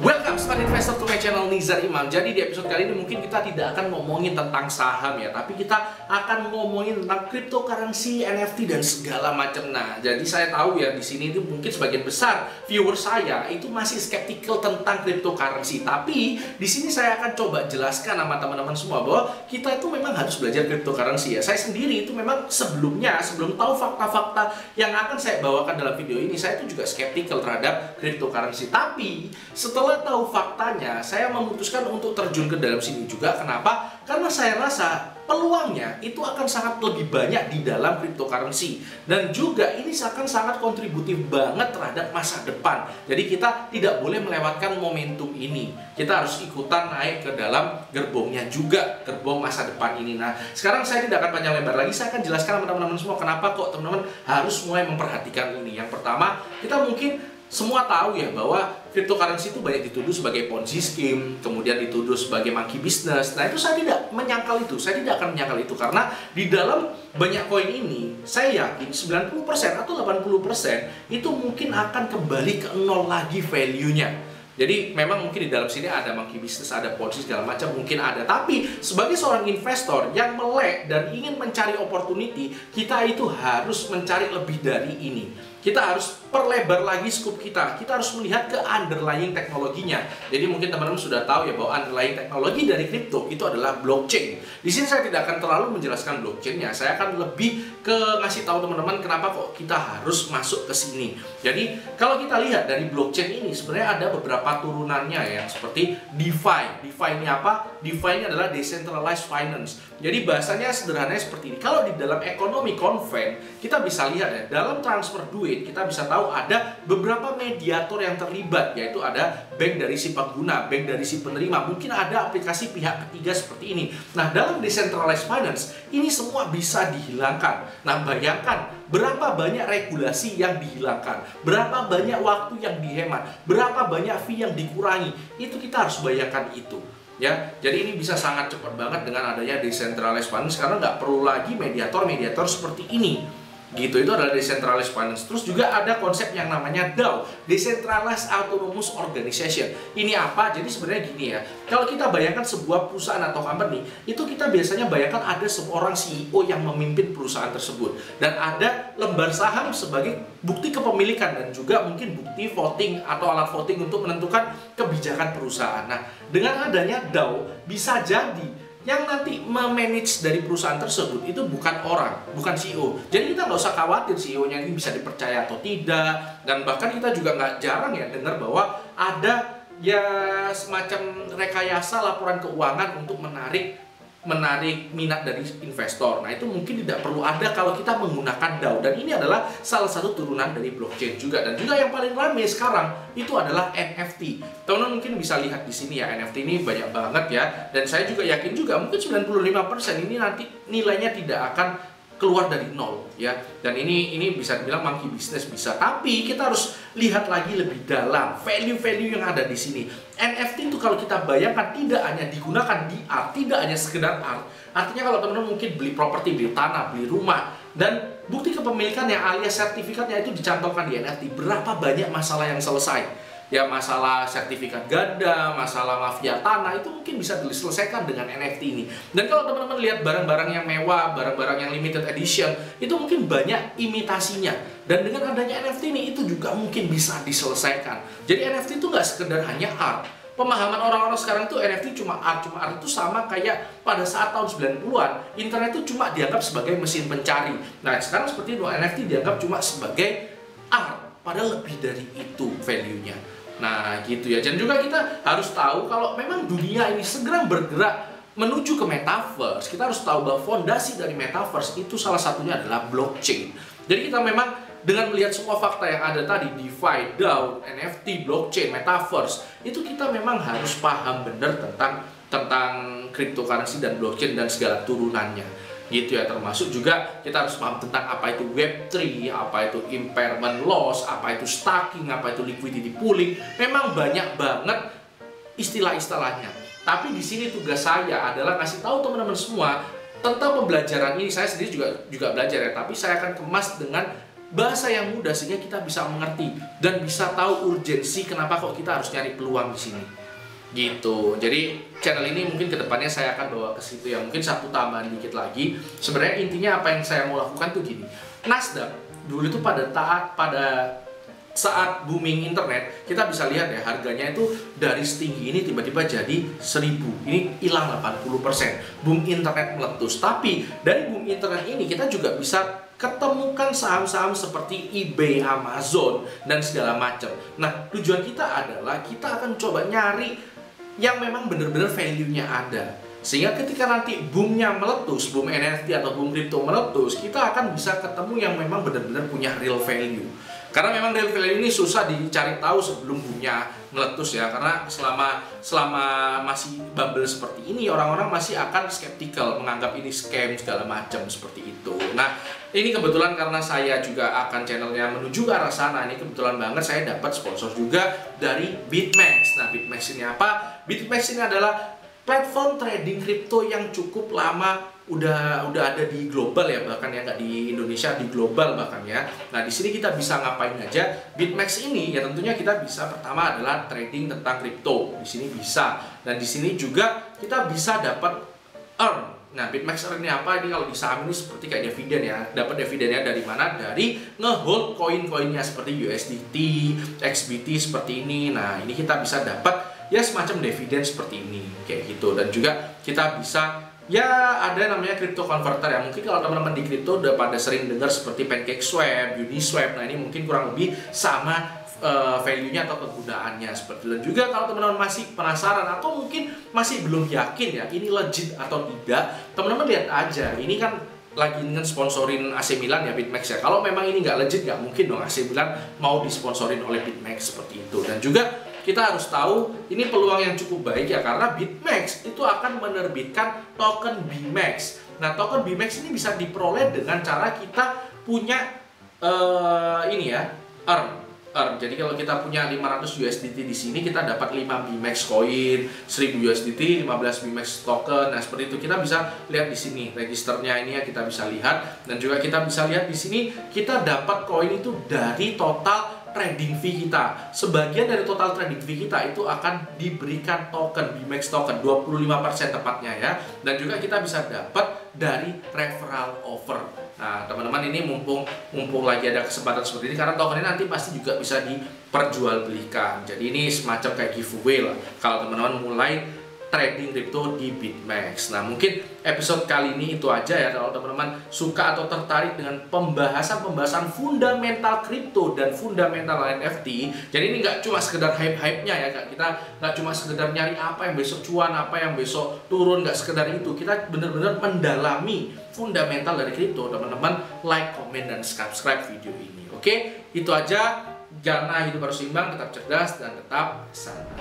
Welcome smart investor to my channel Nizar Imam. Jadi di episode kali ini mungkin kita tidak akan ngomongin tentang saham ya, tapi kita akan ngomongin tentang cryptocurrency, NFT dan segala macam. Nah, jadi saya tahu ya di sini itu mungkin sebagian besar viewer saya itu masih skeptical tentang cryptocurrency. Tapi di sini saya akan coba jelaskan sama teman-teman semua bahwa kita itu memang harus belajar cryptocurrency ya. Saya sendiri itu memang sebelum tahu fakta-fakta yang akan saya bawakan dalam video ini, saya itu juga skeptical terhadap cryptocurrency. Tapi setelah tahu faktanya, saya memutuskan untuk terjun ke dalam sini juga. Kenapa? Karena saya rasa peluangnya itu akan sangat lebih banyak di dalam cryptocurrency, dan juga ini akan sangat kontributif banget terhadap masa depan. Jadi kita tidak boleh melewatkan momentum ini. Kita harus ikutan naik ke dalam gerbongnya juga, gerbong masa depan ini. Nah, sekarang saya tidak akan panjang lebar lagi. Saya akan jelaskan sama teman-teman semua kenapa kok teman-teman harus mulai memperhatikan ini. Yang pertama, kita mungkin semua tahu ya bahwa cryptocurrency itu banyak dituduh sebagai Ponzi scheme, kemudian dituduh sebagai monkey business. Nah, itu saya tidak menyangkal itu. Saya tidak akan menyangkal itu karena di dalam banyak koin ini, saya yakin 90% atau 80% itu mungkin akan kembali ke nol lagi value-nya. Jadi memang mungkin di dalam sini ada monkey business, ada Ponzi segala macam mungkin ada. Tapi sebagai seorang investor yang melek dan ingin mencari opportunity, kita itu harus mencari lebih dari ini. Kita harus perlebar lagi scope kita. Kita harus melihat ke underlying teknologinya. Jadi mungkin teman-teman sudah tahu ya bahwa underlying teknologi dari kripto itu adalah blockchain. Di sini saya tidak akan terlalu menjelaskan blockchainnya. Saya akan lebih ke ngasih tahu teman-teman kenapa kok kita harus masuk ke sini. Jadi kalau kita lihat dari blockchain ini sebenarnya ada beberapa turunannya ya, seperti DeFi. DeFi ini apa? DeFi ini adalah decentralized finance. Jadi bahasanya sederhananya seperti ini. Kalau di dalam ekonomi konven kita bisa lihat ya, dalam transfer duit kita bisa tahu ada beberapa mediator yang terlibat, yaitu ada bank dari si pengguna, bank dari si penerima, mungkin ada aplikasi pihak ketiga seperti ini. Nah, dalam decentralized finance ini semua bisa dihilangkan. Nah, bayangkan berapa banyak regulasi yang dihilangkan, berapa banyak waktu yang dihemat, berapa banyak fee yang dikurangi. Itu kita harus bayangkan itu. Ya, jadi ini bisa sangat cepat banget dengan adanya decentralized finance karena nggak perlu lagi mediator-mediator seperti ini. Gitu, itu adalah decentralized finance. Terus juga ada konsep yang namanya DAO, Decentralized Autonomous Organization. Ini apa? Jadi sebenarnya gini ya, kalau kita bayangkan sebuah perusahaan atau company, itu kita biasanya bayangkan ada seorang CEO yang memimpin perusahaan tersebut, dan ada lembar saham sebagai bukti kepemilikan dan juga mungkin bukti voting atau alat voting untuk menentukan kebijakan perusahaan. Nah, dengan adanya DAO, bisa jadi yang nanti memanage dari perusahaan tersebut itu bukan orang, bukan CEO. Jadi kita nggak usah khawatir CEO-nya ini bisa dipercaya atau tidak. Dan bahkan kita juga nggak jarang ya dengar bahwa ada ya semacam rekayasa laporan keuangan untuk menarik minat dari investor. Nah, itu mungkin tidak perlu ada kalau kita menggunakan DAO, dan ini adalah salah satu turunan dari blockchain juga. Dan juga yang paling ramai sekarang itu adalah NFT. Teman-teman mungkin bisa lihat di sini ya, NFT ini banyak banget ya, dan saya juga yakin juga mungkin 95% ini nanti nilainya tidak akan keluar dari nol ya. Dan ini bisa dibilang monkey business bisa. Tapi kita harus lihat lagi lebih dalam value-value yang ada di sini. NFT itu kalau kita bayangkan tidak hanya digunakan di art, tidak hanya sekedar art. Artinya kalau teman-teman mungkin beli properti, beli tanah, beli rumah, dan bukti kepemilikannya alias sertifikatnya itu dicantumkan di NFT, berapa banyak masalah yang selesai. Ya, masalah sertifikat ganda, masalah mafia tanah itu mungkin bisa diselesaikan dengan NFT ini. Dan kalau teman-teman lihat barang-barang yang mewah, barang-barang yang limited edition, itu mungkin banyak imitasinya. Dan dengan adanya NFT ini itu juga mungkin bisa diselesaikan. Jadi NFT itu nggak sekedar hanya art. Pemahaman orang-orang sekarang itu NFT cuma art itu sama kayak pada saat tahun 90-an, internet itu cuma dianggap sebagai mesin pencari. Nah, sekarang seperti itu, NFT dianggap cuma sebagai art, padahal lebih dari itu value-nya. Nah, gitu ya. Dan juga kita harus tahu kalau memang dunia ini segera bergerak menuju ke metaverse, kita harus tahu bahwa fondasi dari metaverse itu salah satunya adalah blockchain. Jadi kita memang dengan melihat semua fakta yang ada tadi, DeFi, DAO, NFT, blockchain, metaverse, itu kita memang harus paham benar tentang cryptocurrency dan blockchain dan segala turunannya. Gitu ya, termasuk juga kita harus paham tentang apa itu Web3, apa itu impairment loss, apa itu staking, apa itu liquidity pooling. Memang banyak banget istilah-istilahnya. Tapi di sini tugas saya adalah kasih tahu teman-teman semua tentang pembelajaran ini. Saya sendiri juga belajar ya, tapi saya akan kemas dengan bahasa yang mudah sehingga kita bisa mengerti dan bisa tahu urgensi kenapa kok kita harus nyari peluang di sini. Gitu. Jadi channel ini mungkin kedepannya saya akan bawa ke situ ya. Mungkin satu tambahan dikit lagi. Sebenarnya intinya apa yang saya mau lakukan tuh gini. Nasdaq dulu itu pada saat booming internet, kita bisa lihat ya harganya itu dari setinggi ini tiba-tiba jadi 1000. Ini hilang 80%. Boom internet meletus. Tapi dari boom internet ini kita juga bisa ketemukan saham-saham seperti eBay, Amazon, dan segala macam. Nah, tujuan kita adalah kita akan coba nyari yang memang benar-benar value-nya ada. Sehingga ketika nanti boomnya meletus, boom NFT atau boom crypto meletus, kita akan bisa ketemu yang memang benar-benar punya real value. Karena memang real value ini susah dicari tahu sebelum boomnya meletus ya. Karena selama masih bubble seperti ini, orang-orang masih akan skeptical, menganggap ini scam segala macam seperti itu. Nah, ini kebetulan karena saya juga akan channelnya menuju ke arah sana, ini kebetulan banget saya dapat sponsor juga dari BitMEX. Nah, BitMEX ini apa? BitMEX ini adalah platform trading kripto yang cukup lama udah ada di global ya, bahkan ya nggak di Indonesia, di global bahkan ya. Nah, di sini kita bisa ngapain aja? BitMEX ini ya tentunya kita bisa, pertama adalah trading tentang kripto. Di sini bisa, dan di sini juga kita bisa dapat earn. Nah, BitMEX earn ini apa? Ini kalau di saham ini seperti kayak dividen ya. Dapat dividennya dari mana? Dari ngehold koin-koinnya seperti USDT, XBT seperti ini. Nah, ini kita bisa dapat ya semacam dividen seperti ini kayak gitu. Dan juga kita bisa ya ada namanya crypto converter ya. Mungkin kalau teman-teman di crypto udah pada sering dengar seperti PancakeSwap, Uniswap. Nah, ini mungkin kurang lebih sama value-nya atau kegunaannya seperti itu. Dan juga kalau teman-teman masih penasaran atau mungkin masih belum yakin ya ini legit atau tidak, teman-teman lihat aja. Ini kan lagi dengan sponsorin AC Milan ya, BitMEX ya. Kalau memang ini nggak legit, nggak mungkin dong AC Milan mau disponsorin oleh BitMEX seperti itu. Dan juga kita harus tahu ini peluang yang cukup baik ya, karena BitMEX itu akan menerbitkan token BMEX. Nah, token BMEX ini bisa diperoleh dengan cara kita punya ini ya, earn. Jadi kalau kita punya 500 USDT di sini, kita dapat 5 BMEX koin, 1000 USDT, 15 BMEX token. Nah, seperti itu kita bisa lihat di sini registernya ini ya, kita bisa lihat. Dan juga kita bisa lihat di sini kita dapat koin itu dari total trading fee kita. Sebagian dari total trading fee kita itu akan diberikan token BMEX token 25% tepatnya ya. Dan juga kita bisa dapat dari referral offer. Nah, teman-teman ini mumpung lagi ada kesempatan seperti ini, karena token ini nanti pasti juga bisa diperjualbelikan. Jadi ini semacam kayak giveaway lah kalau teman-teman mulai trading crypto di BitMEX. Nah, mungkin episode kali ini itu aja ya. Kalau teman-teman suka atau tertarik dengan pembahasan fundamental kripto dan fundamental NFT, jadi ini nggak cuma sekedar hype-hype-nya ya, Kak. Kita nggak cuma sekedar nyari apa yang besok cuan, apa yang besok turun, nggak sekedar itu. Kita benar-benar mendalami fundamental dari kripto. Teman-teman like, komen, dan subscribe video ini. Oke, itu aja. Karena hidup harus seimbang, tetap cerdas, dan tetap santai.